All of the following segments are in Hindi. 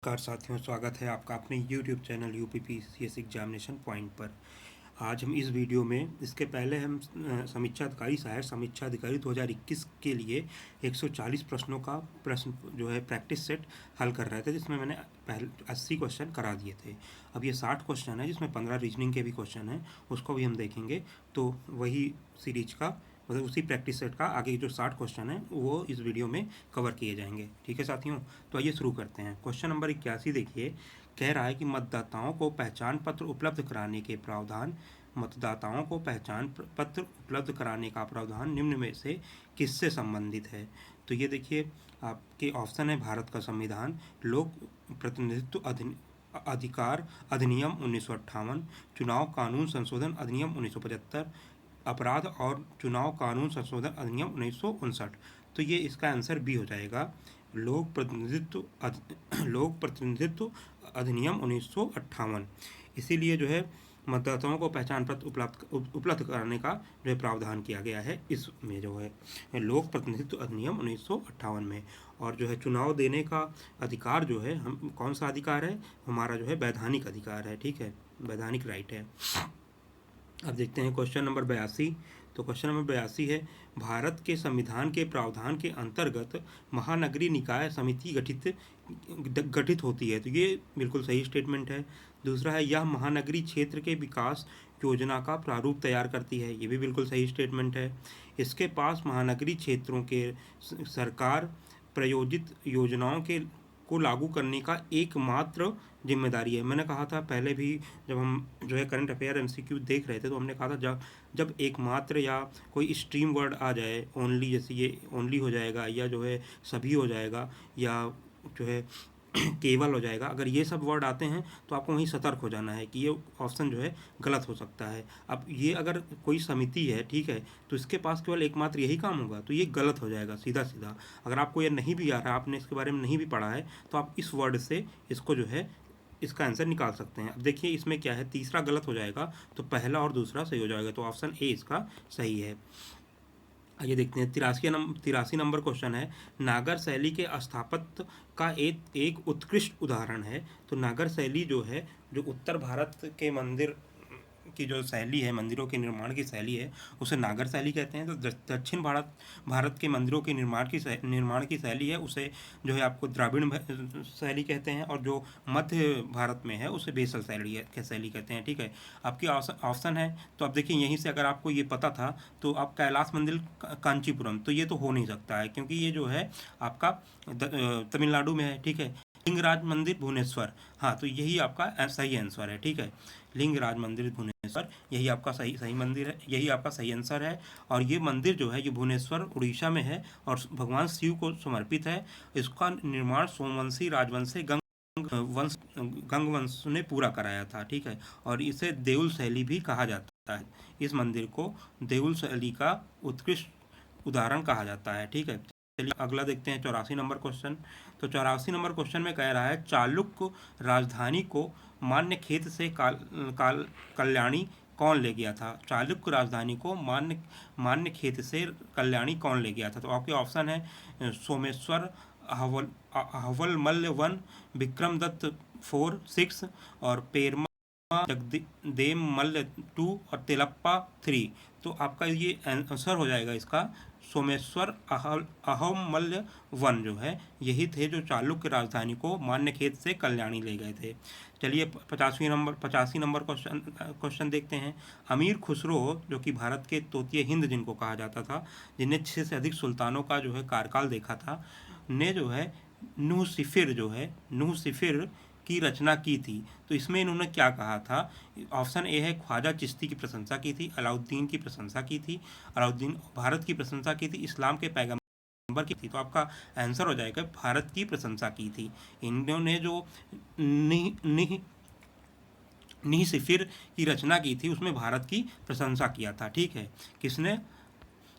नमस्कार साथियों, स्वागत है आपका अपने YouTube channel UPPCS examination point पर। आज हम इस वीडियो में, इसके पहले हम समीक्षा अधिकारी सहायक समीक्षा अधिकारी 2021 के लिए 140 प्रश्नों का प्रश्न जो है प्रैक्टिस सेट हल कर रहे थे, जिसमें मैंने पहले 80 क्वेश्चन करा दिए थे। अब ये 60 क्वेश्चन है, जिसमें 15 रीजनिंग के भी क्वेश्चन हैं, उसको भी हम देखेंगे। तो वही सीरीज का मतलब उसी प्रैक्टिस सेट का आगे जो 60 क्वेश्चन है वो इस वीडियो में कवर किए जाएंगे। ठीक है साथियों, तो आइए शुरू करते हैं। क्वेश्चन नंबर 81 देखिए, कह रहा है कि मतदाताओं को पहचान पत्र उपलब्ध कराने के प्रावधान मतदाताओं को पहचान पत्र उपलब्ध कराने का प्रावधान निम्न में से किससे संबंधित है। तो ये देखिए आपके ऑप्शन है भारत का संविधान, लोक प्रतिनिधित्व अधिकार अधिनियम 1958, चुनाव कानून संशोधन अधिनियम 1975, अपराध और चुनाव कानून संशोधन अधिनियम 1959। तो ये इसका आंसर बी हो जाएगा, लोक प्रतिनिधित्व अधिनियम 1958। इसीलिए जो है मतदाताओं को पहचान पत्र उपलब्ध कराने का जो है प्रावधान किया गया है इसमें, जो है लोक प्रतिनिधित्व अधिनियम 1958 में। और जो है चुनाव देने का अधिकार जो है हम कौन सा अधिकार है, हमारा जो है वैधानिक अधिकार है। ठीक है, वैधानिक राइट है। अब देखते हैं क्वेश्चन नंबर 82। तो क्वेश्चन नंबर 82 है, भारत के संविधान के प्रावधान के अंतर्गत महानगरीय निकाय समिति गठित होती है। तो ये बिल्कुल सही स्टेटमेंट है। दूसरा है, यह महानगरीय क्षेत्र के विकास योजना का प्रारूप तैयार करती है। ये भी बिल्कुल सही स्टेटमेंट है। इसके पास महानगरीय क्षेत्रों के सरकार प्रायोजित योजनाओं को लागू करने का एकमात्र जिम्मेदारी है। मैंने कहा था पहले भी, जब हम जो है करंट अफेयर MCQ देख रहे थे, तो हमने कहा था जब एकमात्र या कोई स्ट्रीम वर्ड आ जाए, ओनली, जैसे ये ओनली हो जाएगा, या जो है सभी हो जाएगा, या जो है केवल हो जाएगा, अगर ये सब वर्ड आते हैं तो आपको वहीं सतर्क हो जाना है कि ये ऑप्शन जो है गलत हो सकता है। अब ये अगर कोई समिति है, ठीक है, तो इसके पास केवल एकमात्र यही काम होगा, तो ये गलत हो जाएगा सीधा सीधा। अगर आपको ये नहीं भी आ रहा है, आपने इसके बारे में नहीं भी पढ़ा है, तो आप इस वर्ड से इसको जो है इसका आंसर निकाल सकते हैं। अब देखिए इसमें क्या है, तीसरा गलत हो जाएगा तो पहला और दूसरा सही हो जाएगा, तो ऑप्शन ए इसका सही है। आइए देखते हैं 83 नंबर क्वेश्चन है, नागर शैली के स्थापत्य का एक उत्कृष्ट उदाहरण है। तो नागर शैली जो है, जो उत्तर भारत के मंदिर की जो शैली है, मंदिरों के निर्माण की शैली है, उसे नागर शैली कहते हैं। तो दक्षिण भारत के मंदिरों के निर्माण की शैली है, उसे जो है आपको द्राविड़ शैली कहते हैं, और जो मध्य भारत में है उसे बेसल शैली कहते हैं। ठीक है, आपकी ऑप्शन है। तो अब देखिए यहीं से अगर आपको ये पता था तो आप कैलाश मंदिर कांचीपुरम, तो ये तो हो नहीं सकता है, क्योंकि ये जो है आपका तमिलनाडु में है। ठीक है, लिंगराज मंदिर भुवनेश्वर, हाँ, तो यही आपका सही आंसर है। ठीक है, लिंगराज मंदिर भुवनेश्वर, यही आपका सही मंदिर है, यही आपका सही आंसर है। और ये मंदिर जो है ये भुवनेश्वर उड़ीसा में है और भगवान शिव को समर्पित है। इसका निर्माण सोमवंशी राजवंशी गंग वंश ने पूरा कराया था। ठीक है, और इसे देउल शैली भी कहा जाता है। इस मंदिर को देउल शैली का उत्कृष्ट उदाहरण कहा जाता है। ठीक है, चलिए अगला देखते हैं 84 नंबर क्वेश्चन। तो 84 नंबर क्वेश्चन में कह रहा है, चालुक्य राजधानी को मान्यखेत से कल्याणी कौन ले गया था। चालुक्य राजधानी को मान्यखेत से कल्याणी कौन ले गया था। तो आपके ऑप्शन है सोमेश्वर, हवलमल्ल 1, विक्रमदत्त 4, 6, और पेरमा जगदेव मल्ल 2, और तेलप्पा 3। तो आपका ये आंसर हो जाएगा इसका सोमेश्वर अहमल्ल 1 जो है, यही थे जो चालुक्य राजधानी को मान्यखेत से कल्याणी ले गए थे। चलिए 85 नंबर क्वेश्चन देखते हैं। अमीर खुसरो, जो कि भारत के तोतिए हिंद जिनको कहा जाता था, जिन्हें 6 से अधिक सुल्तानों का जो है कार्यकाल देखा था, ने जो है नूह सिफिर की रचना की थी। तो इसमें इन्होंने क्या कहा था। ऑप्शन ए है, ख्वाजा चिश्ती की प्रशंसा की थी, अलाउद्दीन की प्रशंसा की थी, अलाउद्दीन भारत की प्रशंसा की थी, इस्लाम के पैगंबर की थी। तो आपका आंसर हो जाएगा भारत की प्रशंसा की थी। इन्होंने जो नीह सिफिर की रचना की थी उसमें भारत की प्रशंसा किया था। ठीक है, किसने,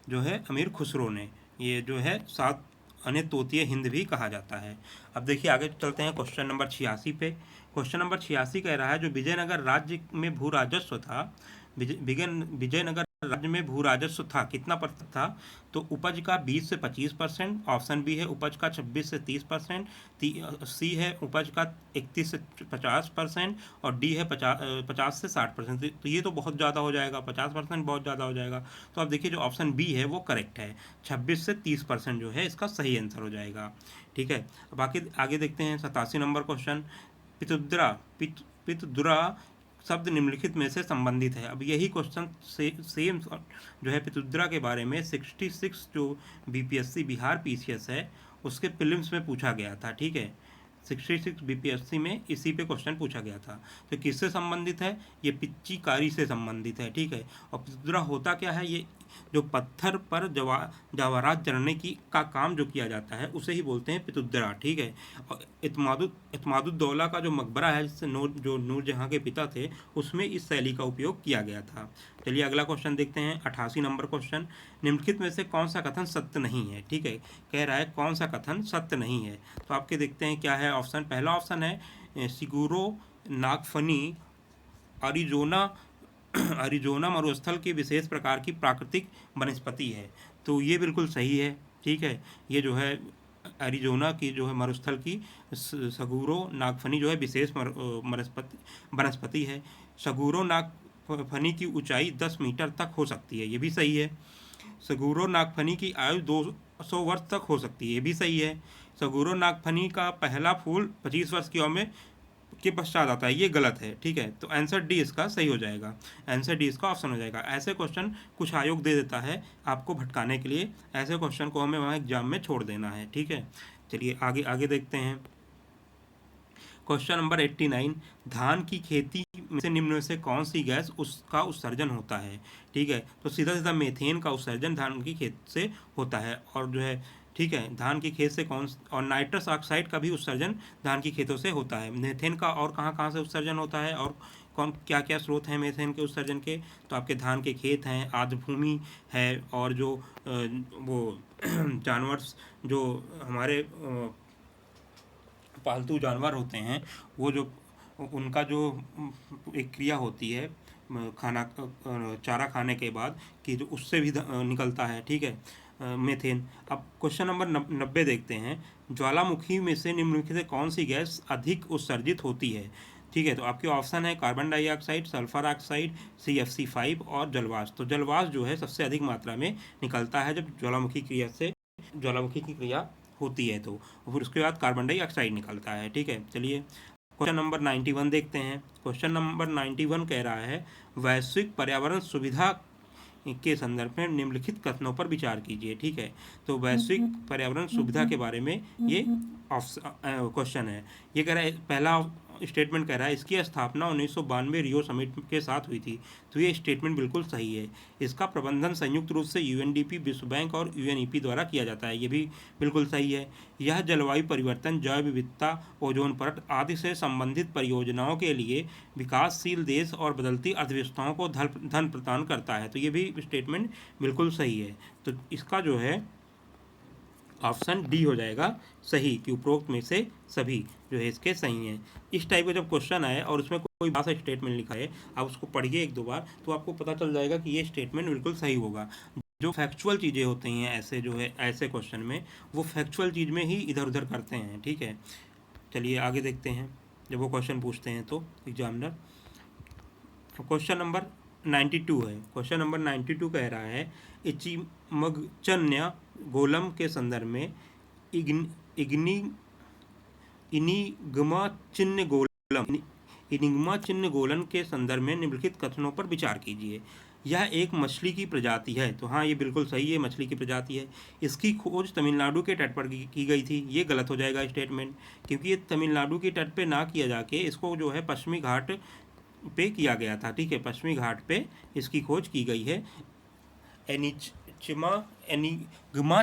जो है अमीर खुसरो ने। ये जो है 7 अन्य तोतिए हिंद भी कहा जाता है। अब देखिए आगे चलते हैं क्वेश्चन नंबर 86 पे। क्वेश्चन नंबर 86 कह रहा है, जो विजयनगर राज्य में भू राजस्व था, विजयनगर राज्य में भू राजस्व था कितना प्रतिशत था, तो उपज का 20 से 25%, ऑप्शन बी है उपज का 26 से 30%, सी है उपज का 31 से 50% और डी है 50 से 60%। तो ये तो बहुत ज़्यादा हो जाएगा, 50% बहुत ज़्यादा हो जाएगा। तो आप देखिए जो ऑप्शन बी है वो करेक्ट है, 26 से 30% जो है इसका सही आंसर हो जाएगा। ठीक है, बाकी आगे देखते हैं 87 नंबर क्वेश्चन। पितुद्रा पितुद्रा शब्द निम्नलिखित में से संबंधित है। अब यही क्वेश्चन सेम जो है पितुद्रा के बारे में 66 जो बीपीएससी बिहार पीसीएस है उसके प्रीलिम्स में पूछा गया था। ठीक है, 66 बीपीएससी में इसी पे क्वेश्चन पूछा गया था। तो किससे संबंधित है, ये पिच्चीकारी से संबंधित है। ठीक है, और पितुद्रा होता क्या है, ये जो पत्थर पर जवाहरात जड़ने की का काम जो किया जाता है उसे ही बोलते हैं पितुद्रा। ठीक है, और इत्मादुद्दौला का जो मकबरा है जिससे जो नूरजहाँ के पिता थे उसमें इस शैली का उपयोग किया गया था। चलिए अगला क्वेश्चन देखते हैं 88 नंबर क्वेश्चन। निम्नलिखित में से कौन सा कथन सत्य नहीं है। ठीक है, कह रहा है कौन सा कथन सत्य नहीं है। तो आपके देखते हैं क्या है ऑप्शन। पहला ऑप्शन है सिगुरो नागफनी अरिजोना अरिजोना मरुस्थल के विशेष प्रकार की प्राकृतिक वनस्पति है। तो ये बिल्कुल सही है। ठीक है, ये जो है अरिजोना की जो है मरुस्थल की सगुरो नागफनी जो है विशेष वनस्पति है। सगुरो नागफनी की ऊंचाई 10 मीटर तक हो सकती है, ये भी सही है। सगुरो नागफनी की आयु 200 वर्ष तक हो सकती है, ये भी सही है। सगुरो नागफनी का पहला फूल 25 वर्ष की उम्र में के पश्चात आता है, ये गलत है। ठीक है, तो आंसर डी इसका सही हो जाएगा, आंसर डी इसका ऑप्शन हो जाएगा। ऐसे क्वेश्चन कुछ आयोग दे देता है आपको भटकाने के लिए, ऐसे क्वेश्चन को हमें वहाँ एग्जाम में छोड़ देना है। ठीक है, चलिए आगे आगे देखते हैं। क्वेश्चन नंबर 89, धान की खेती में से निम्न में से कौन सी गैस उसका उत्सर्जन होता है। ठीक है, तो सीधा सीधा मेथेन का उत्सर्जन धान की खेत से होता है। और जो है ठीक है, धान की खेत से और नाइट्रस ऑक्साइड का भी उत्सर्जन धान की खेतों से होता है। मेथेन का और कहाँ कहाँ से उत्सर्जन होता है और कौन क्या क्या स्रोत हैं मेथेन के उत्सर्जन के, तो आपके धान के खेत हैं, आर्द्र भूमि है, और जो वो जानवर जो हमारे पालतू जानवर होते हैं वो जो उनका जो एक क्रिया होती है खाना चारा खाने के बाद कि जो उससे भी निकलता है। ठीक है, मेथेन। अब क्वेश्चन नंबर 90 देखते हैं। ज्वालामुखी में से निम्नलिखित से कौन सी गैस अधिक उत्सर्जित होती है। ठीक है, तो आपके ऑप्शन है carbon dioxide, sulphur oxide, CFC5 और जलवाष्प। तो जलवाष्प जो है सबसे अधिक मात्रा में निकलता है जब ज्वालामुखी की क्रिया होती है, तो फिर उसके बाद कार्बन डाइऑक्साइड निकलता है। ठीक है, चलिए क्वेश्चन नंबर 91 देखते हैं। क्वेश्चन नंबर 91 कह रहा है वैश्विक पर्यावरण सुविधा के संदर्भ में निम्नलिखित कथनों पर विचार कीजिए। ठीक है, तो वैश्विक पर्यावरण सुविधा के बारे में ये क्वेश्चन है। ये कह रहा है, पहला स्टेटमेंट कह रहा है इसकी स्थापना 1992 रियो समिट के साथ हुई थी। तो ये स्टेटमेंट बिल्कुल सही है। इसका प्रबंधन संयुक्त रूप से UNDP, विश्व बैंक और UNEP द्वारा किया जाता है, ये भी बिल्कुल सही है। यह जलवायु परिवर्तन, जैव विविधता, ओजोन परत आदि से संबंधित परियोजनाओं के लिए विकासशील देश और बदलती अर्थव्यवस्थाओं को धन प्रदान करता है। तो ये भी स्टेटमेंट बिल्कुल सही है। तो इसका जो है ऑप्शन डी हो जाएगा सही, कि उपरोक्त में से सभी जो है इसके सही हैं। इस टाइप का जब क्वेश्चन आए और उसमें कोई बड़ा सा स्टेटमेंट लिखा है, आप उसको पढ़िए एक दो बार तो आपको पता चल जाएगा कि ये स्टेटमेंट बिल्कुल सही होगा। जो फैक्चुअल चीज़ें होती हैं ऐसे जो है ऐसे क्वेश्चन में, वो फैक्चुअल चीज़ में ही इधर उधर करते हैं। ठीक है, चलिए आगे देखते हैं जब वो क्वेश्चन पूछते हैं तो एग्जामिनर। क्वेश्चन नंबर 92 है। क्वेश्चन नंबर 92 कह रहा है इचिमगचन्य गोलम के संदर्भ में इनिग्मा चिन्ह गोलन के संदर्भ में निम्नलिखित कथनों पर विचार कीजिए। यह एक मछली की प्रजाति है। तो हाँ, ये बिल्कुल सही है, मछली की प्रजाति है। इसकी खोज तमिलनाडु के तट पर की गई थी, ये गलत हो जाएगा स्टेटमेंट, क्योंकि ये तमिलनाडु के तट पे ना किया जाके इसको जो है पश्चिमी घाट पे किया गया था। ठीक है, पश्चिमी घाट पे इसकी खोज की गई है एनिग्मा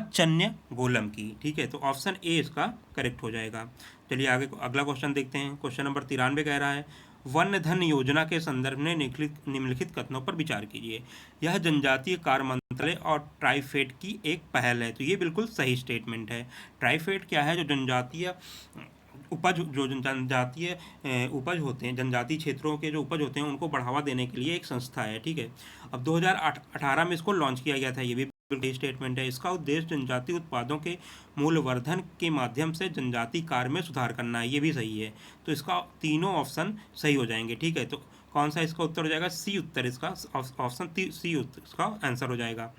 चन्य गोलम की। ठीक है, तो ऑप्शन ए इसका करेक्ट हो जाएगा। चलिए आगे अगला क्वेश्चन देखते हैं। क्वेश्चन नंबर 93 कह रहा है वन धन योजना के संदर्भ में निम्नलिखित कथनों पर विचार कीजिए। यह जनजातीय कार्य मंत्रालय और ट्राइफेड की एक पहल है। तो ये बिल्कुल सही स्टेटमेंट है। ट्राइफेड क्या है, जो जनजातीय उपज जो जनजातीय उपज होते हैं, जनजातीय क्षेत्रों के जो उपज होते हैं उनको बढ़ावा देने के लिए एक संस्था है, ठीक है। अब 2018 में इसको लॉन्च किया गया था, ये भी स्टेटमेंट है। इसका उद्देश्य जनजातीय उत्पादों के मूल्यवर्धन के माध्यम से जनजातीय कार्य में सुधार करना है, ये भी सही है। तो इसका तीनों ऑप्शन सही हो जाएंगे, ठीक है। तो कौन सा इसका उत्तर हो जाएगा? सी उत्तर इसका, ऑप्शन सी इसका आंसर हो जाएगा।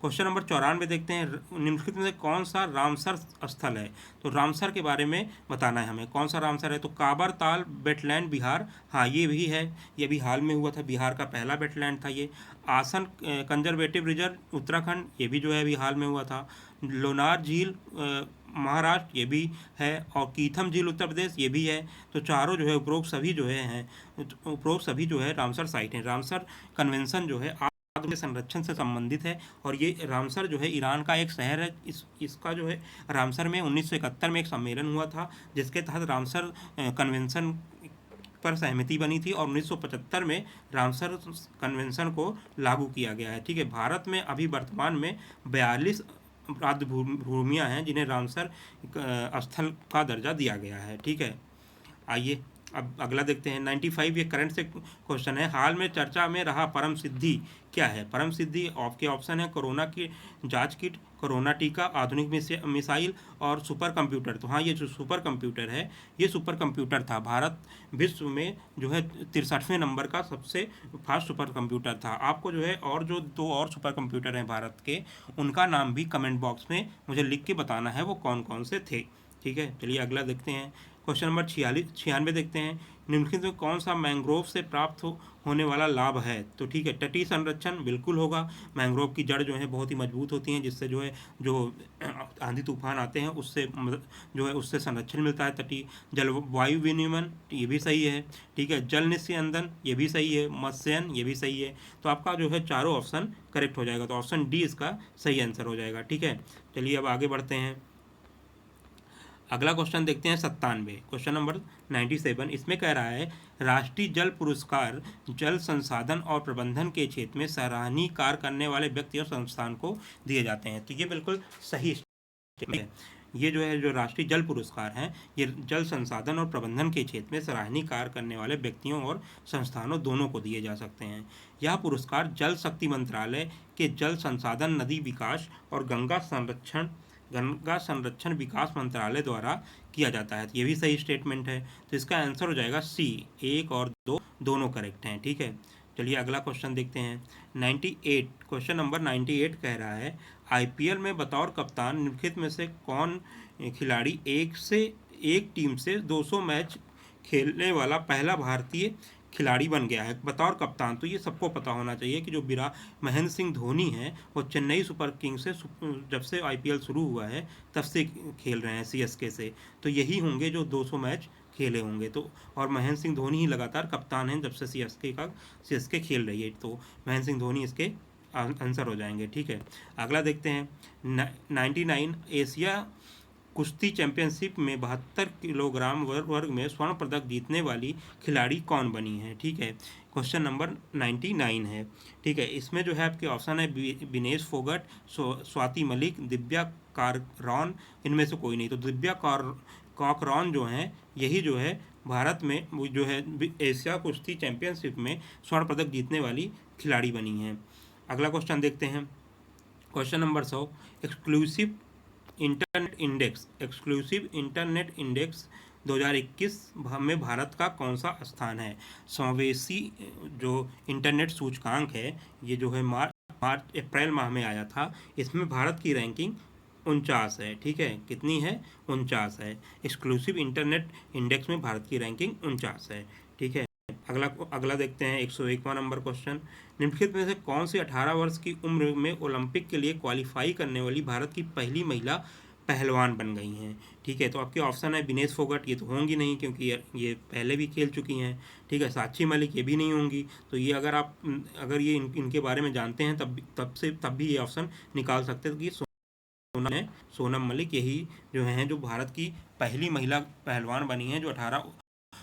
क्वेश्चन नंबर 94 देखते हैं, निम्नलिखित में से कौन सा रामसर स्थल है? तो रामसर के बारे में बताना है हमें, कौन सा रामसर है? तो काबर ताल वेटलैंड बिहार, हाँ ये भी है, ये भी हाल में हुआ था, बिहार का पहला वेटलैंड था ये। आसन कंजर्वेटिव रिजर्व उत्तराखंड, ये भी जो है अभी हाल में हुआ था। लोनार झील महाराष्ट्र, ये भी है। और कीथम झील उत्तर प्रदेश, ये भी है। तो चारों जो है उपरोक्त सभी जो है हैं, उपरोक्त सभी जो है रामसर साइट हैं। रामसर कन्वेंशन जो है के संरक्षण से संबंधित है, और ये रामसर जो है ईरान का एक शहर है। इसका जो है रामसर में 1971 में एक सम्मेलन हुआ था, जिसके तहत रामसर कन्वेंशन पर सहमति बनी थी, और 1975 में रामसर कन्वेंशन को लागू किया गया है, ठीक है। भारत में अभी वर्तमान में 42 राज्य भूमियाँ हैं जिन्हें रामसर स्थल का दर्जा दिया गया है, ठीक है। आइए अब अगला देखते हैं 95, ये करंट से क्वेश्चन है। हाल में चर्चा में रहा परम सिद्धि क्या है? परम सिद्धि आपके ऑप्शन है कोरोना की जांच किट, कोरोना टीका, आधुनिक मिसाइल और सुपर कंप्यूटर। तो हाँ, ये जो सुपर कंप्यूटर है, ये सुपर कंप्यूटर था। भारत विश्व में जो है 63वें नंबर का सबसे फास्ट सुपर कंप्यूटर था। आपको जो है और जो 2 और सुपर कंप्यूटर हैं भारत के, उनका नाम भी कमेंट बॉक्स में मुझे लिख के बताना है वो कौन कौन से थे, ठीक है। चलिए अगला देखते हैं, क्वेश्चन नंबर 96 देखते हैं। निम्नलिखित में कौन सा मैंग्रोव से प्राप्त होने वाला लाभ है? तो ठीक है, तटीय संरक्षण बिल्कुल होगा। मैंग्रोव की जड़ जो है बहुत ही मजबूत होती हैं, जिससे जो है जो आंधी तूफान आते हैं उससे जो है उससे संरक्षण मिलता है। तटीय जलवायु विनियमन, ये भी सही है, ठीक है। जल निस्यंदन, ये भी सही है। मत्स्यन, ये भी सही है। तो आपका जो है चारों ऑप्शन करेक्ट हो जाएगा, तो ऑप्शन डी इसका सही आंसर हो जाएगा, ठीक है। चलिए अब आगे बढ़ते हैं, अगला क्वेश्चन देखते हैं 97, क्वेश्चन नंबर 97। इसमें कह रहा है राष्ट्रीय जल पुरस्कार जल संसाधन और प्रबंधन के क्षेत्र में सराहनीय कार्य करने वाले व्यक्ति और संस्थान को दिए जाते हैं। तो ये बिल्कुल सही है। ये जो है जो राष्ट्रीय जल पुरस्कार हैं, ये जल संसाधन और प्रबंधन के क्षेत्र में सराहनीय कार्य करने वाले व्यक्तियों और संस्थानों दोनों को दिए जा सकते हैं। यह पुरस्कार जल शक्ति मंत्रालय के जल संसाधन, नदी विकास और गंगा संरक्षण विकास मंत्रालय द्वारा किया जाता है। तो ये भी सही स्टेटमेंट है, तो इसका आंसर हो जाएगा सी। 1 और 2 दोनों करेक्ट हैं, ठीक है। चलिए अगला क्वेश्चन देखते हैं 98, क्वेश्चन नंबर 98 कह रहा है आईपीएल में बतौर कप्तान निम्नलिखित में से कौन खिलाड़ी एक टीम से 200 मैच खेलने वाला पहला भारतीय खिलाड़ी बन गया है बतौर कप्तान? तो ये सबको पता होना चाहिए कि जो महेंद्र सिंह धोनी हैं वो चेन्नई सुपर किंग्स से जब से आईपीएल शुरू हुआ है तब से खेल रहे हैं सीएसके से। तो यही होंगे जो 200 मैच खेले होंगे। तो और महेंद्र सिंह धोनी ही लगातार कप्तान हैं जब से सीएसके खेल रही है। तो महेंद्र सिंह धोनी इसके आंसर हो जाएंगे, ठीक है। अगला देखते हैं 99, एशिया कुश्ती चैंपियनशिप में 72 किलोग्राम वर्ग में स्वर्ण पदक जीतने वाली खिलाड़ी कौन बनी है? ठीक है, क्वेश्चन नंबर 99 है, ठीक है। इसमें जो है आपके ऑप्शन है विनेश फोगट, स्वाति मलिक, दिव्या कारॉन, इनमें से कोई नहीं। तो दिव्या कॉकरॉन जो हैं यही जो है भारत में जो है एशिया कुश्ती चैंपियनशिप में स्वर्ण पदक जीतने वाली खिलाड़ी बनी हैं। अगला क्वेश्चन देखते हैं, question number 100, exclusive internet index 2021 में भारत का कौन सा स्थान है? समावेशी जो इंटरनेट सूचकांक है ये जो है अप्रैल माह में आया था, इसमें भारत की रैंकिंग 49 है, ठीक है। कितनी है? 49 है। एक्सक्लूसिव इंटरनेट इंडेक्स में भारत की रैंकिंग 49 है, ठीक है। अगला देखते हैं 101वां नंबर क्वेश्चन, निम्नलिखित में से कौन सी 18 वर्ष की उम्र में ओलंपिक के लिए क्वालिफाई करने वाली भारत की पहली महिला पहलवान बन गई हैं? ठीक है, तो आपके ऑप्शन है विनेश फोगट, ये तो होंगी नहीं क्योंकि ये पहले भी खेल चुकी हैं, ठीक है। साक्षी मलिक, ये भी नहीं होंगी। तो ये अगर ये इनके बारे में जानते हैं तब भी ये ऑप्शन निकाल सकते हैं कि सोनम मलिक यही जो हैं जो भारत की पहली महिला पहलवान बनी हैं जो 18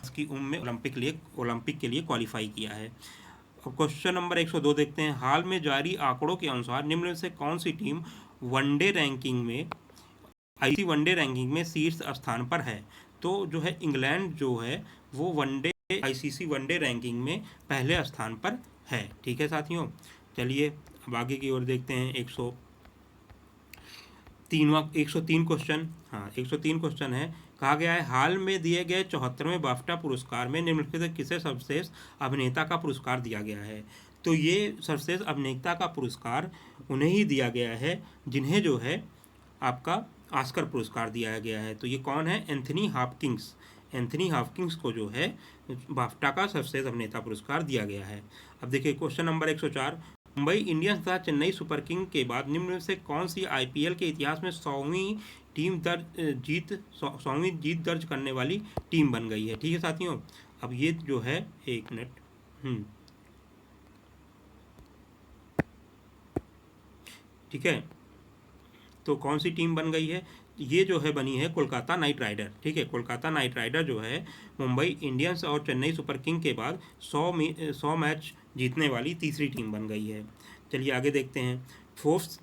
की उम्र में ओलंपिक के लिए क्वालिफाई किया है। अब क्वेश्चन नंबर 102 देखते हैं, हाल में जारी आंकड़ों के अनुसार निम्न में से कौन सी टीम वनडे रैंकिंग में आईसीसी वनडे रैंकिंग में शीर्ष स्थान पर है? तो जो है इंग्लैंड जो है वो वनडे आईसीसी वनडे रैंकिंग में पहले स्थान पर है। ठीक है साथियों, चलिए अब आगे की ओर देखते हैं। 103 क्वेश्चन, हाँ 103 क्वेश्चन है। कहा गया है हाल में दिए गए 74वें बाफ्टा पुरस्कार में निम्नलिखित में किसे सर्वश्रेष्ठ अभिनेता का पुरस्कार दिया गया है। तो ये सर्वश्रेष्ठ अभिनेता का पुरस्कार उन्हें ही दिया गया है जिन्हें जो है आपका ऑस्कर पुरस्कार दिया गया है। तो ये कौन है? Anthony Hopkins. एंथनी हॉपकिंस को जो है बाफ्टा का सर्वश्रेष्ठ अभिनेता पुरस्कार दिया गया है। अब देखिए क्वेश्चन नंबर 104, मुंबई इंडियंस तथा चेन्नई सुपर किंग के बाद निम्न में से कौन सी आईपीएल के इतिहास में 100वीं जीत दर्ज करने वाली टीम बन गई है। ठीक है साथियों, अब ये जो है 1 मिनट, ठीक है, तो कौन सी टीम बन गई है? ये जो है बनी है कोलकाता नाइट राइडर। ठीक है, कोलकाता नाइट राइडर जो है मुंबई इंडियंस और चेन्नई सुपर किंग के बाद 100 मैच जीतने वाली तीसरी टीम बन गई है। चलिए आगे देखते हैं। फोर्ब्स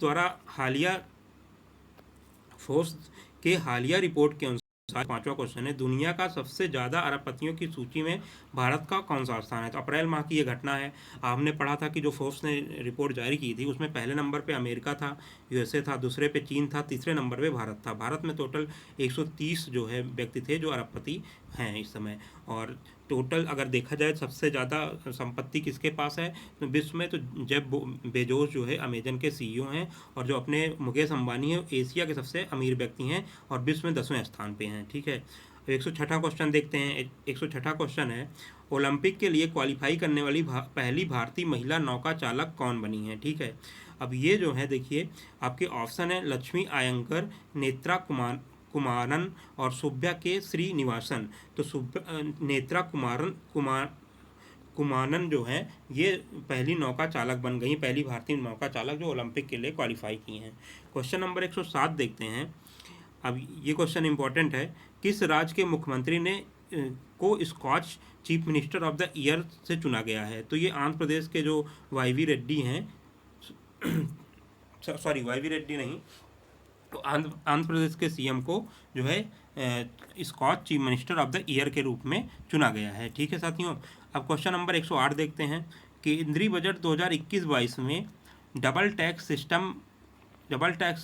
के हालिया रिपोर्ट के अनुसार पांचवा क्वेश्चन है, दुनिया का सबसे ज़्यादा अरबपतियों की सूची में भारत का कौन सा स्थान है? तो अप्रैल माह की ये घटना है। आपने पढ़ा था कि जो फोर्ब्स ने रिपोर्ट जारी की थी उसमें पहले नंबर पे अमेरिका था, यूएसए था, दूसरे पे चीन था, तीसरे नंबर पे भारत था। भारत में टोटल 130 जो है व्यक्ति थे जो अरबपति हैं इस समय। और टोटल अगर देखा जाए सबसे ज़्यादा संपत्ति किसके पास है तो विश्व में तो जेफ बेजोस जो है अमेजन के सीईओ हैं, और जो अपने मुकेश अंबानी है एशिया के सबसे अमीर व्यक्ति हैं और विश्व में 10वें स्थान पे हैं। ठीक है, 106वां क्वेश्चन देखते हैं। 106वां क्वेश्चन है, ओलंपिक के लिए क्वालिफाई करने वाली पहली भारतीय महिला नौका चालक कौन बनी है? ठीक है, अब ये जो है देखिए आपके ऑप्शन है लक्ष्मी अयंकर, नेत्रा कुमारन और सुब्या के श्रीनिवासन। तो नेत्रा कुमारन जो है ये पहली नौका चालक बन गई, पहली भारतीय नौका चालक जो ओलंपिक के लिए क्वालिफाई की हैं। क्वेश्चन नंबर 107 देखते हैं। अब ये क्वेश्चन इंपॉर्टेंट है, किस राज्य के मुख्यमंत्री ने को Skoch chief minister of the year से चुना गया है? तो ये आंध्र प्रदेश के जो वाईवी रेड्डी हैं, सॉरी वाईवी रेड्डी नहीं, तो आंध्र प्रदेश के सीएम को जो है Skoch chief minister of the year के रूप में चुना गया है। ठीक है साथियों, अब क्वेश्चन नंबर 108 देखते हैं। केंद्रीय बजट 2021-22 में डबल टैक्स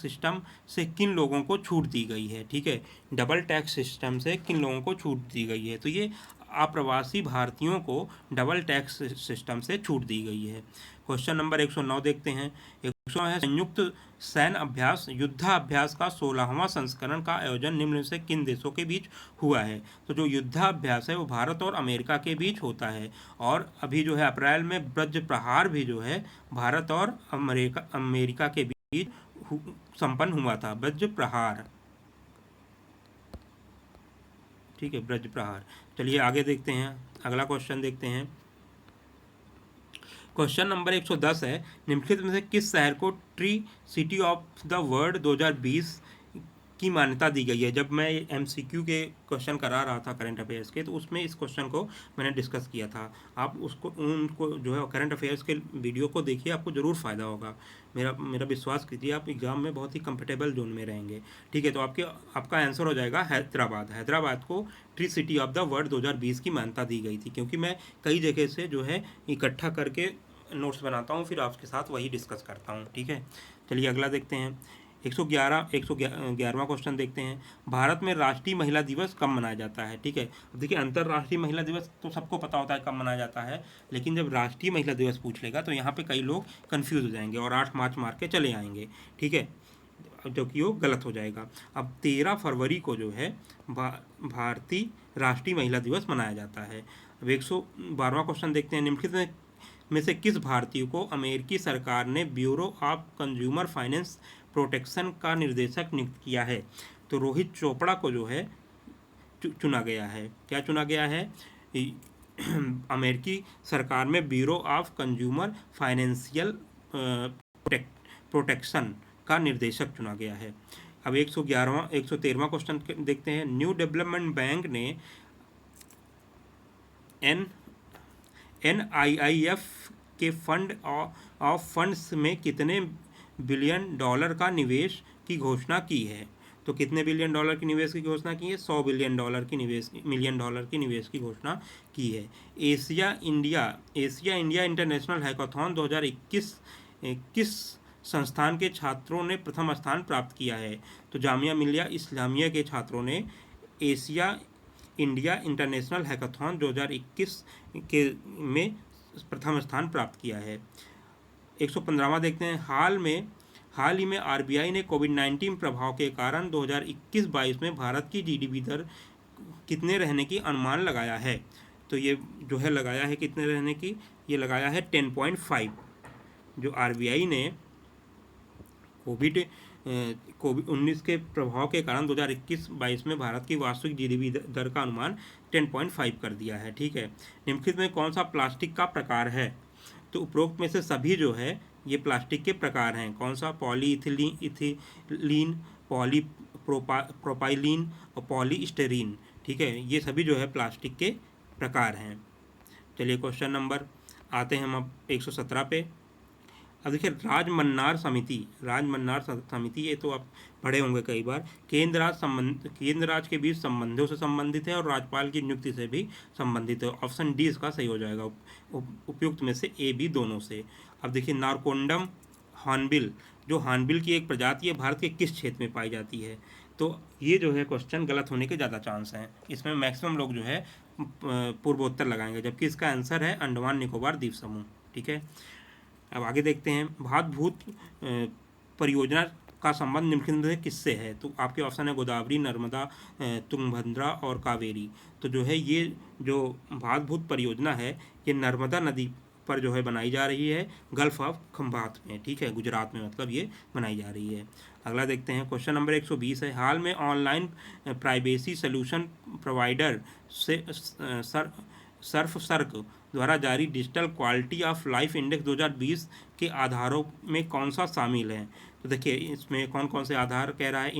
सिस्टम से किन लोगों को छूट दी गई है? ठीक है, डबल टैक्स सिस्टम से किन लोगों को छूट दी गई है? तो ये अप्रवासी भारतीयों को डबल टैक्स सिस्टम से छूट दी गई है। क्वेश्चन नंबर 109 देखते हैं। 109 है, संयुक्त सैन्य अभ्यास युद्धाभ्यास का 16वां संस्करण का आयोजन निम्न से किन देशों के बीच हुआ है? तो जो युद्धाभ्यास है वो भारत और अमेरिका के बीच होता है, और अभी जो है अप्रैल में वज्र प्रहार भी जो है भारत और अमेरिका के बीच संपन्न हुआ था, वज्र प्रहार। ठीक है, वज्र प्रहार। चलिए आगे देखते हैं, अगला क्वेश्चन देखते हैं। क्वेश्चन नंबर 110 है, निम्नलिखित में से किस शहर को tree city of the world 2020 की मान्यता दी गई है? जब मैं एमसीक्यू के क्वेश्चन करा रहा था करंट अफेयर्स के, तो उसमें इस क्वेश्चन को मैंने डिस्कस किया था। आप उनको जो है करंट अफेयर्स के वीडियो को देखिए, आपको ज़रूर फ़ायदा होगा। मेरा विश्वास कीजिए, आप एग्ज़ाम में बहुत ही कंफर्टेबल जोन में रहेंगे। ठीक है, तो आपका आंसर हो जाएगा हैदराबाद को tree city of the world 2020 की मान्यता दी गई थी, क्योंकि मैं कई जगह से जो है इकट्ठा करके नोट्स बनाता हूँ, फिर आपके साथ वही डिस्कस करता हूँ। ठीक है, चलिए अगला देखते हैं। 111वां क्वेश्चन देखते हैं। भारत में राष्ट्रीय महिला दिवस कब मनाया जाता है? ठीक है, अब देखिए अंतर्राष्ट्रीय महिला दिवस तो सबको पता होता है कब मनाया जाता है, लेकिन जब राष्ट्रीय महिला दिवस पूछ लेगा तो यहाँ पे कई लोग कंफ्यूज हो जाएंगे और 8 मार्च मार के चले आएंगे। ठीक है, जो कि वो गलत हो जाएगा। अब 13 फरवरी को जो है भारतीय राष्ट्रीय महिला दिवस मनाया जाता है। अब 112वां क्वेश्चन देखते हैं। निम्नलिखित में से किस भारतीय को अमेरिकी सरकार ने bureau of consumer finance protection का निर्देशक नियुक्त किया है? तो रोहित चोपड़ा को जो है चुना गया है। क्या चुना गया है? अमेरिकी सरकार में bureau of consumer financial protection का निर्देशक चुना गया है। अब 113वां क्वेश्चन देखते हैं। न्यू डेवलपमेंट बैंक ने NIIF के फंड्स में कितने $1 बिलियन का निवेश की घोषणा की है? तो कितने बिलियन डॉलर की निवेश की घोषणा की है? 100 बिलियन डॉलर की मिलियन डॉलर की निवेश की घोषणा की है। एशिया इंडिया इंटरनेशनल हैकाथॉन 2021 किस संस्थान के छात्रों ने प्रथम स्थान प्राप्त किया है? तो जामिया मिलिया इस्लामिया के छात्रों ने एशिया इंडिया इंटरनेशनल हैकाथॉन 2021 के में प्रथम स्थान प्राप्त किया है। 115वां देखते हैं। हाल ही में आरबीआई ने कोविड-19 प्रभाव के कारण 2021-22 में भारत की जीडीपी दर कितने रहने की अनुमान लगाया है? तो ये जो है लगाया है कितने रहने की, ये लगाया है 10.5। जो आरबीआई ने कोविड-19 के प्रभाव के कारण 2021-22 में भारत की वार्षिक जीडीपी दर का अनुमान 10.5 कर दिया है। ठीक है। निम्नलिखित में कौन सा प्लास्टिक का प्रकार है? तो उपरोक्त में से सभी जो है ये प्लास्टिक के प्रकार हैं। कौन सा? पॉलीइथिलीन, पॉलीप्रोपाइलीन और पॉलीस्टेरीन। ठीक है, ये सभी जो है प्लास्टिक के प्रकार हैं। चलिए क्वेश्चन नंबर आते हैं हम अब 117 पे। अब देखिए राजमन्नार समिति, ये तो आप पढ़े होंगे कई बार। केंद्र राज्य के बीच संबंधों से संबंधित है और राज्यपाल की नियुक्ति से भी संबंधित है। ऑप्शन डी इसका सही हो जाएगा, उपयुक्त में से ए बी दोनों से। अब देखिए नारकोंडम हॉर्नबिल, जो हॉर्नबिल की एक प्रजाति है, भारत के किस क्षेत्र में पाई जाती है? तो ये जो है क्वेश्चन गलत होने के ज़्यादा चांस हैं। इसमें मैक्सिमम लोग जो है पूर्वोत्तर लगाएंगे, जबकि इसका आंसर है अंडमान निकोबार द्वीप समूह। ठीक है। अब आगे देखते हैं। भारत-भूत परियोजना का संबंध निम्नलिखित में किससे है? तो आपके ऑप्शन है गोदावरी, नर्मदा, तुंगभद्रा और कावेरी। तो जो है ये जो भारत-भूत परियोजना है ये नर्मदा नदी पर जो है बनाई जा रही है, गल्फ ऑफ खंभात में। ठीक है, गुजरात में मतलब ये बनाई जा रही है। अगला देखते हैं। क्वेश्चन नंबर 120 है। हाल में ऑनलाइन प्राइवेसी सोल्यूशन प्रोवाइडर से सर्फ द्वारा जारी digital quality of life index 2020 के आधारों में कौन सा शामिल है? तो देखिए इसमें कौन कौन से आधार कह रहा है।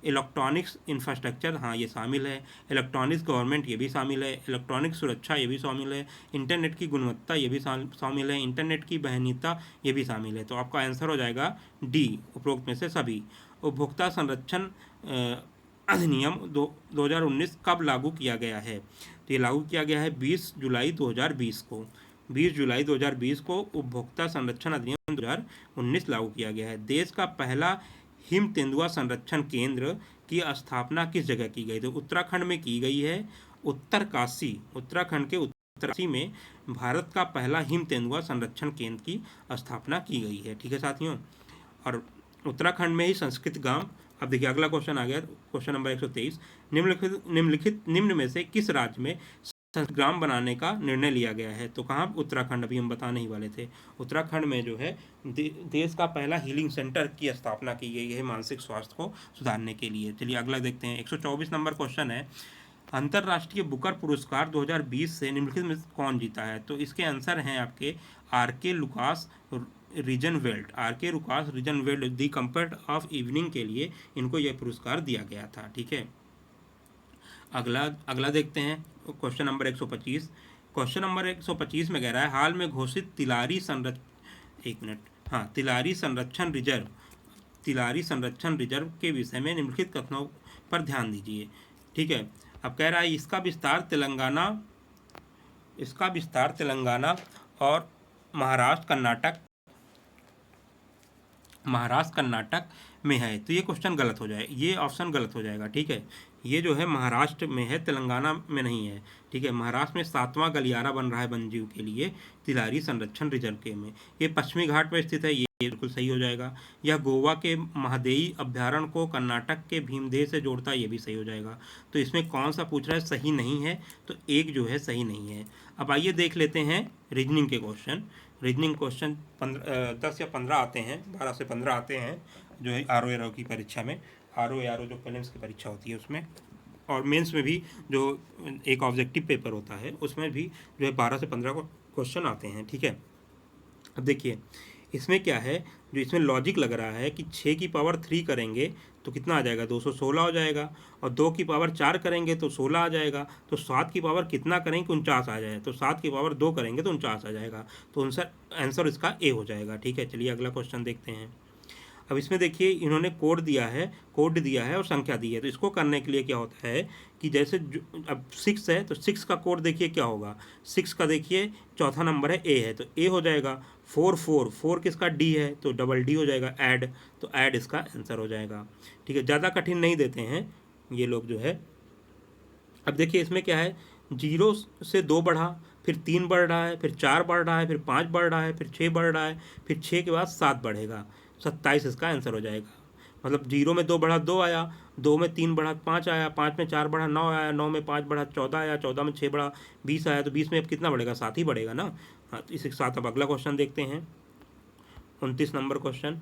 इलेक्ट्रॉनिक्स इंफ्रास्ट्रक्चर, हाँ ये शामिल है। इलेक्ट्रॉनिक्स गवर्नमेंट, ये भी शामिल है। इलेक्ट्रॉनिक सुरक्षा, ये भी शामिल है। इंटरनेट की गुणवत्ता, ये भी शामिल है। इंटरनेट की वहनीयता, ये भी शामिल है। तो आपका आंसर हो जाएगा डी, उपरोक्त में से सभी। उपभोक्ता संरक्षण अधिनियम 2019 कब लागू किया गया है? तो ये लागू किया गया है 20 जुलाई 2020 को। 20 जुलाई 2020 को उपभोक्ता संरक्षण अधिनियम 2019 लागू किया गया है। देश का पहला हिम तेंदुआ संरक्षण केंद्र की स्थापना किस जगह की गई? तो उत्तराखंड में की गई है। उत्तराखंड के उत्तरकाशी में भारत का पहला हिम तेंदुआ संरक्षण केंद्र की स्थापना की गई है। ठीक है साथियों, और उत्तराखंड में ही संस्कृत गांव। अब देखिए अगला क्वेश्चन आ गया, क्वेश्चन नंबर 123। निम्न में से किस राज्य में संस्कृत ग्राम बनाने का निर्णय लिया गया है? तो कहाँ? उत्तराखंड, अभी हम बताने ही वाले थे। उत्तराखंड में जो है देश का पहला हीलिंग सेंटर की स्थापना की गई है मानसिक स्वास्थ्य को सुधारने के लिए। चलिए अगला देखते हैं। 124 नंबर क्वेश्चन है। अंतर्राष्ट्रीय बुकर पुरस्कार 2020 से निम्नलिखित में कौन जीता है? तो इसके आंसर हैं आपके आर.के. लुकास रीजन वेल्ड दी कंफर्ट ऑफ इवनिंग के लिए इनको यह पुरस्कार दिया गया था। ठीक है। अगला देखते हैं क्वेश्चन नंबर 125। क्वेश्चन नंबर 125 में कह रहा है हाल में घोषित तिलारी संरक्षण रिजर्व के विषय में निम्नलिखित कथनों पर ध्यान दीजिए। ठीक है। अब कह रहा है इसका विस्तार तेलंगाना और महाराष्ट्र कर्नाटक में है। तो ये क्वेश्चन गलत हो जाए, ये ऑप्शन गलत हो जाएगा। ठीक है, ये जो है महाराष्ट्र में है, तेलंगाना में नहीं है। ठीक है, महाराष्ट्र में 7वां गलियारा बन रहा है वन्यजीव के लिए तिलारी संरक्षण रिजर्व के में। ये पश्चिमी घाट में स्थित है, ये बिल्कुल सही हो जाएगा। यह गोवा के महादेई अभ्यारण्य को कर्नाटक के भीमदेह से जोड़ता है, ये भी सही हो जाएगा। तो इसमें कौन सा पूछ रहा है? सही नहीं है, तो एक जो है सही नहीं है। अब आइए देख लेते हैं रीजनिंग के क्वेश्चन। रीजनिंग क्वेश्चन 10 या 15 आते हैं, 12 से 15 आते हैं जो है आर.ओ. की परीक्षा में। आर.ओ. जो प्रीलिम्स की परीक्षा होती है उसमें, और मेंस में भी जो एक ऑब्जेक्टिव पेपर होता है उसमें भी जो है 12 से 15 क्वेश्चन आते हैं। ठीक है। अब देखिए इसमें क्या है, जो इसमें लॉजिक लग रहा है कि 6 की पावर 3 करेंगे तो कितना आ जाएगा? 216 हो जाएगा। और 2 की पावर 4 करेंगे तो 16 आ जाएगा। तो 7 की पावर कितना करेंगे? 49 आ जाए। तो 7 की पावर 2 करेंगे तो 49 आ जाएगा। तो आंसर इसका ए हो जाएगा। ठीक है, चलिए अगला क्वेश्चन देखते हैं। अब इसमें देखिए इन्होंने कोड दिया है और संख्या दी है। तो इसको करने के लिए क्या होता है कि जैसे अब 6 है तो 6 का कोड देखिए क्या होगा। 6 का देखिए चौथा नंबर है ए है तो ए हो जाएगा। 4 किसका डी है तो डबल डी हो जाएगा। ऐड तो ऐड इसका आंसर हो जाएगा। ठीक है, ज़्यादा कठिन नहीं देते हैं ये लोग जो है। अब देखिए इसमें क्या है, 0 से 2 बढ़ा, फिर 3 बढ़ रहा है, फिर 4 बढ़ रहा है, फिर 5 बढ़ रहा है, फिर 6 बढ़ रहा है, फिर 6 के बाद 7 बढ़ेगा। 27 इसका आंसर हो जाएगा। मतलब 0 में 2 बढ़ा 2 आया, 2 में 3 बढ़ा 5 आया, 5 में 4 बढ़ा 9 आया, 9 में 5 बढ़ा 14 आया, 14 में 6 बढ़ा 20 आया। तो 20 में अब कितना बढ़ेगा, 7 ही बढ़ेगा ना। हाँ, तो इसके साथ अब अगला क्वेश्चन देखते हैं, 29 नंबर क्वेश्चन।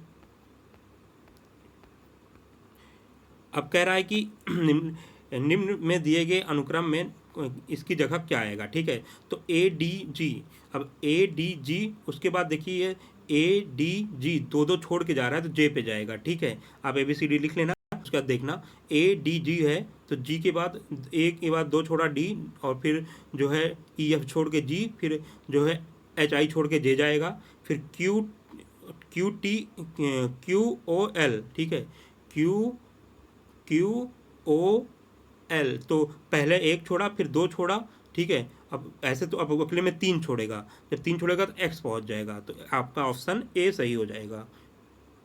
अब कह रहा है कि निम्न में दिए गए अनुक्रम में इसकी जगह क्या आएगा। ठीक है, तो ए डी जी। अब ए डी जी, उसके बाद देखिए ए डी जी दो दो छोड़ के जा रहा है तो जे पे जाएगा। ठीक है, आप ए बी सी डी लिख लेना, उसके बाद देखना ए डी जी है तो जी के बाद ए के बाद 2 छोड़ा डी, और फिर जो है ई एफ छोड़ के जी, फिर जो है एच आई छोड़ के जे जाएगा, फिर Q Q T Q O L. ठीक है, क्यू ओ एल, तो पहले 1 छोड़ा फिर 2 छोड़ा। ठीक है, अब ऐसे तो अब अगले में 3 छोड़ेगा, जब 3 छोड़ेगा तो एक्स पहुंच जाएगा, तो आपका ऑप्शन ए सही हो जाएगा।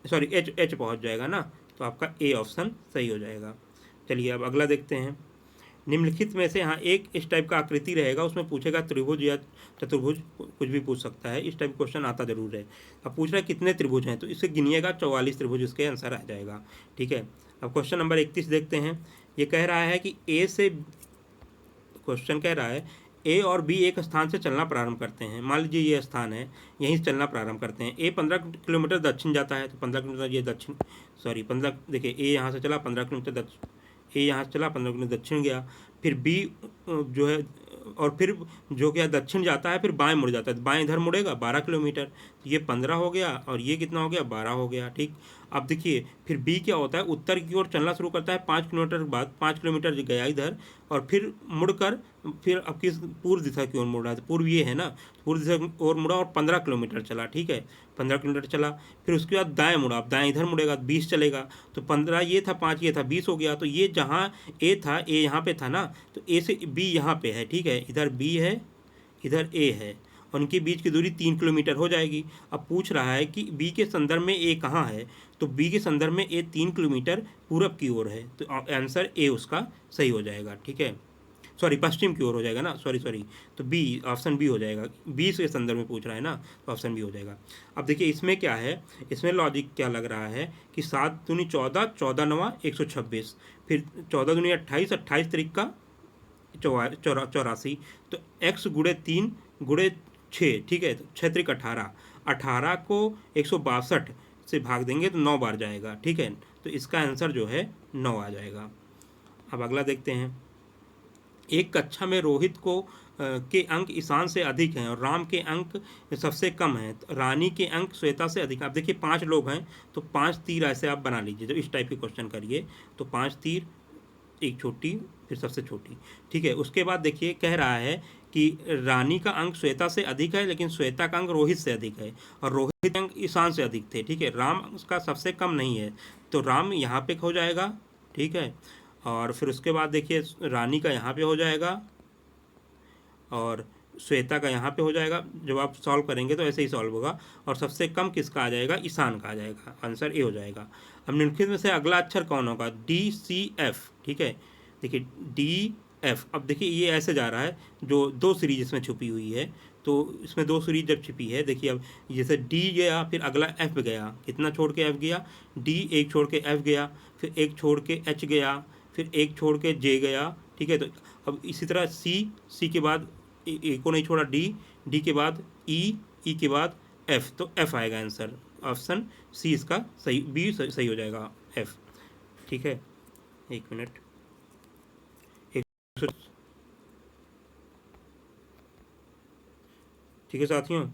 सॉरी एच पहुंच जाएगा ना, तो आपका ए ऑप्शन सही हो जाएगा। चलिए अब अगला देखते हैं। निम्नलिखित में से यहाँ एक इस टाइप का आकृति रहेगा, उसमें पूछेगा त्रिभुज या चतुर्भुज, कुछ भी पूछ सकता है। इस टाइप क्वेश्चन आता जरूर है। अब पूछ रहा है कितने त्रिभुज हैं, तो इसे गिनिएगा 44 त्रिभुज इसके आंसर आ जाएगा। ठीक है, अब क्वेश्चन नंबर 31 देखते हैं। ये कह रहा है कि ए से, क्वेश्चन कह रहा है ए और बी एक स्थान से चलना प्रारंभ करते हैं। मान लीजिए ये स्थान है, यहीं से चलना प्रारंभ करते हैं। ए 15 किलोमीटर दक्षिण जाता है, तो 15 किलोमीटर ये दक्षिण, सॉरी 15, देखिए ए यहाँ से चला 15 किलोमीटर दक्षिण, ए यहाँ से चला 15 किलोमीटर दक्षिण गया। फिर बी जो है, और फिर जो क्या दक्षिण जाता है फिर बाएं मुड़ जाता है, तो बाएं इधर मुड़ेगा 12 किलोमीटर, तो ये 15 हो गया और ये कितना हो गया 12 हो गया। ठीक, अब देखिए फिर बी क्या होता है, उत्तर की ओर चलना शुरू करता है 5 किलोमीटर के बाद, 5 किलोमीटर गया इधर, और फिर मुड़कर फिर अब किस पूर्व दिशा की ओर मुड़ रहा है, तो पूर्व ये है ना, पूर्व दिशा की ओर मुड़ा और 15 किलोमीटर चला। ठीक है, 15 किलोमीटर चला, फिर उसके बाद दाएं मुड़ा, अब दाएं इधर मुड़ेगा 20 चलेगा, तो 15 ये था, 5 ये था, 20 हो गया। तो ये जहाँ ए था, ए यहाँ पे था ना, तो ए से बी यहाँ पे है। ठीक है, इधर बी है, इधर ए है, उनके बीच की दूरी 3 किलोमीटर हो जाएगी। अब पूछ रहा है कि बी के संदर्भ में ए कहाँ है, तो बी के संदर्भ में ए 3 किलोमीटर पूरब की ओर है, तो आंसर ए उसका सही हो जाएगा। ठीक है, सॉरी पश्चिम की ओर हो जाएगा ना, सॉरी, तो बी, ऑप्शन बी हो जाएगा। बी के संदर्भ में पूछ रहा है ना, तो ऑप्शन बी हो जाएगा। अब देखिए इसमें क्या है, इसमें लॉजिक क्या लग रहा है कि 7 दूनी 14, 14 नवा 126, फिर 14 दूनी 28, 28 तरीक का 84, तो x गुणे 3 गुणे 6। ठीक है, तो 6 त्रिक 18, 18 को 162 से भाग देंगे तो 9 बार जाएगा। ठीक है, तो इसका आंसर जो है 9 आ जाएगा। अब अगला देखते हैं। एक कक्षा में रोहित को के अंक ईशान से अधिक हैं और राम के अंक सबसे कम हैं, तो रानी के अंक श्वेता से अधिक। आप देखिए 5 लोग हैं, तो 5 तीर ऐसे आप बना लीजिए, जब इस टाइप के क्वेश्चन करिए तो 5 तीर, एक छोटी फिर सबसे छोटी। ठीक है, उसके बाद देखिए कह रहा है कि रानी का अंक श्वेता से अधिक है, लेकिन श्वेता का अंक रोहित से अधिक है, और रोहित के अंक ईशान से अधिक थे। ठीक है, राम उसका सबसे कम नहीं है, तो राम यहाँ पे हो जाएगा। ठीक है, और फिर उसके बाद देखिए रानी का यहाँ पे हो जाएगा और श्वेता का यहाँ पे हो जाएगा। जब आप सॉल्व करेंगे तो ऐसे ही सॉल्व होगा, और सबसे कम किसका आ जाएगा, ईशान का आ जाएगा, आंसर ए हो जाएगा। अब निम्नलिखित में से अगला अक्षर कौन होगा, डी सी एफ। ठीक है, देखिए डी एफ। अब देखिए ये ऐसे जा रहा है, जो 2 सीरीज इसमें छुपी हुई है, तो इसमें 2 सीरीज जब छिपी है, देखिए अब जैसे डी गया फिर अगला एफ गया, कितना छोड़ के एफ गया, डी एक छोड़ के एफ गया, फिर एक छोड़ के एच गया, फिर एक छोड़ के जे गया। ठीक है, तो अब इसी तरह सी के बाद ए को नहीं छोड़ा, डी के बाद ई के बाद एफ, तो एफ आएगा आंसर, ऑप्शन सी इसका सही, बी सही हो जाएगा, एफ। ठीक है, 1 मिनट, ठीक है साथियों।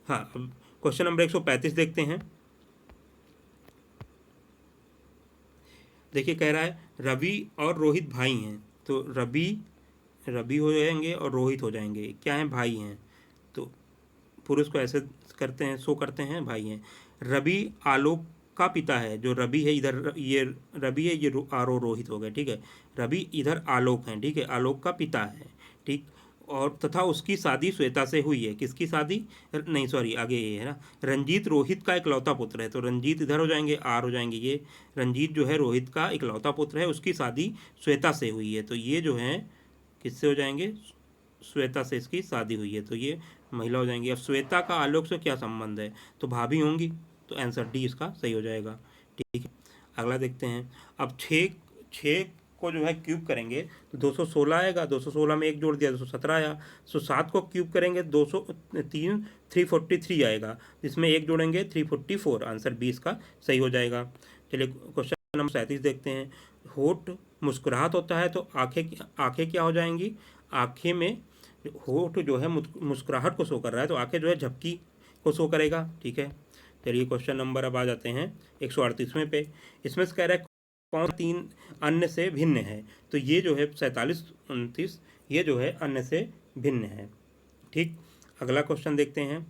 हाँ, अब क्वेश्चन नंबर 135 देखते हैं। देखिए कह रहा है रवि और रोहित भाई हैं, तो रवि हो जाएंगे और रोहित हो जाएंगे, क्या हैं, भाई हैं, तो पुरुष को ऐसे करते हैं, शो करते हैं भाई हैं। रवि आलोक का पिता है। जो रवि है इधर, ये रवि है, ये आरो रोहित हो गए, ठीक है। रवि इधर आलोक है, ठीक है, आलोक का पिता है, ठीक। और तथा उसकी शादी श्वेता से हुई है। किसकी शादी, नहीं सॉरी आगे ये है ना, रंजीत रोहित का इकलौता पुत्र है। तो रंजीत इधर हो जाएंगे, आर हो जाएंगे ये। रंजीत जो है रोहित का इकलौता पुत्र है, उसकी शादी श्वेता से हुई है। तो ये जो है किससे हो जाएंगे, श्वेता से इसकी शादी हुई है, तो ये महिला हो जाएंगी। अब श्वेता का आलोक से क्या संबंध है, तो भाभी होंगी, तो आंसर डी इसका सही हो जाएगा, ठीक है। अगला देखते हैं। अब छः छः को जो है क्यूब करेंगे तो 216 आएगा। 216 में एक जोड़ दिया 217 आया। सो 7 को क्यूब करेंगे 343 आएगा, जिसमें एक जोड़ेंगे 344। आंसर बी इसका सही हो जाएगा। चलिए क्वेश्चन नंबर 37 देखते हैं। होठ मुस्कुराहट होता है तो आंखें क्या हो जाएंगी, आंखें में होठ जो है मुस्कुराहट को शो कर रहा है, तो आंखें जो है झपकी को शो करेगा, ठीक है। चलिए क्वेश्चन नंबर अब आ जाते हैं 138वें पे। इसमें से कह रहा है कौन 3 अन्य से भिन्न है, तो ये जो है 47, 29 ये जो है अन्य से भिन्न है, ठीक। अगला क्वेश्चन देखते हैं।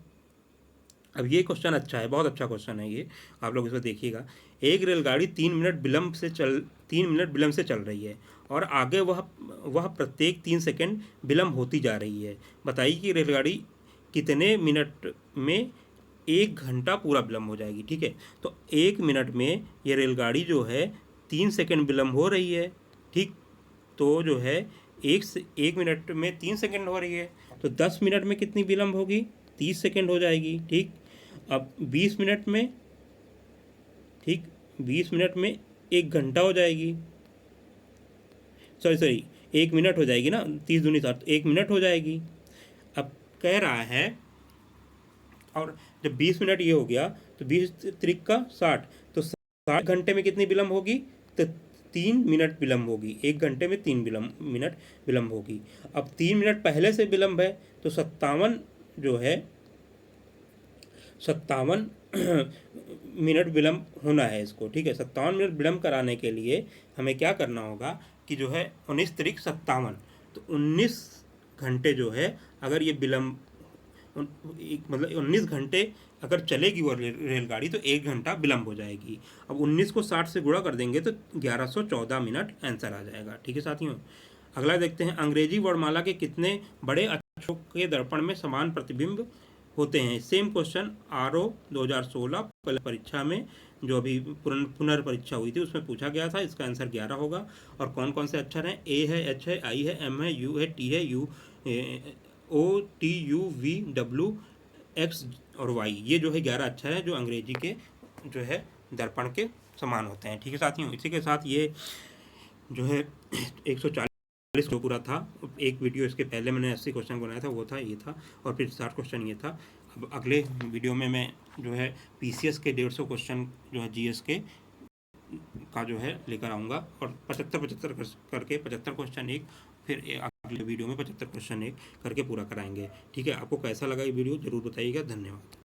अब ये क्वेश्चन अच्छा है, बहुत अच्छा क्वेश्चन है ये, आप लोग इसको देखिएगा। एक रेलगाड़ी 3 मिनट विलम्ब से चल रही है और आगे वह प्रत्येक 3 सेकंड विलम्ब होती जा रही है। बताइए कि रेलगाड़ी कितने मिनट में 1 घंटा पूरा विलम्ब हो जाएगी, ठीक है। तो 1 मिनट में ये रेलगाड़ी जो है 3 सेकंड विलम्ब हो रही है, ठीक। तो जो है 1 मिनट में 3 सेकंड हो रही है, तो 10 मिनट में कितनी विलम्ब होगी, 30 सेकंड हो जाएगी, ठीक। अब 20 मिनट में, ठीक, 20 मिनट में 1 घंटा हो जाएगी, सॉरी 1 मिनट हो जाएगी ना, 30 दूनी 60, 1 मिनट हो जाएगी। अब कह रहा है, और जब 20 मिनट ये हो गया तो 20 त्रिक का 60, तो 60 घंटे में कितनी विलम्ब होगी, तो 3 मिनट विलम्ब होगी। 1 घंटे में 3 मिनट विलम्ब होगी। अब 3 मिनट पहले से विलम्ब है, तो 57 जो है 57 मिनट विलम्ब होना है इसको, ठीक है। 57 मिनट विलम्ब कराने के लिए हमें क्या करना होगा कि जो है 19 त्रिक 57, तो 19 घंटे जो है, अगर ये विलम्ब मतलब 19 घंटे अगर चलेगी वो रेलगाड़ी तो 1 घंटा विलम्ब हो जाएगी। अब 19 को 60 से गुणा कर देंगे तो 1114 मिनट आंसर आ जाएगा, ठीक है साथियों। अगला देखते हैं। अंग्रेजी वर्णमाला के कितने बड़े अक्षरों के दर्पण में समान प्रतिबिंब होते हैं। सेम क्वेश्चन RO 2016 परीक्षा में जो अभी पुनर्परीक्षा हुई थी उसमें पूछा गया था। इसका आंसर 11 होगा। और कौन कौन से अक्षर हैं, A है, H है, I है, M है, U है, T है, OTUV X और Y, ये जो है 11 अक्षर हैं जो अंग्रेजी के जो है दर्पण के समान होते हैं, ठीक है साथियों। इसी के साथ ये जो है 140 जो पूरा था। एक वीडियो इसके पहले मैंने 80 क्वेश्चन बनाया था, वो था ये था, और फिर 60 क्वेश्चन ये था। अब अगले वीडियो में मैं जो है PCS के 150 क्वेश्चन जो है GS के का जो है लेकर आऊँगा, और 75 करके 75 क्वेश्चन एक, फिर अगले वीडियो में 75 क्वेश्चन एक करके पूरा कराएंगे, ठीक है। आपको कैसा लगा ये वीडियो ज़रूर बताइएगा। धन्यवाद।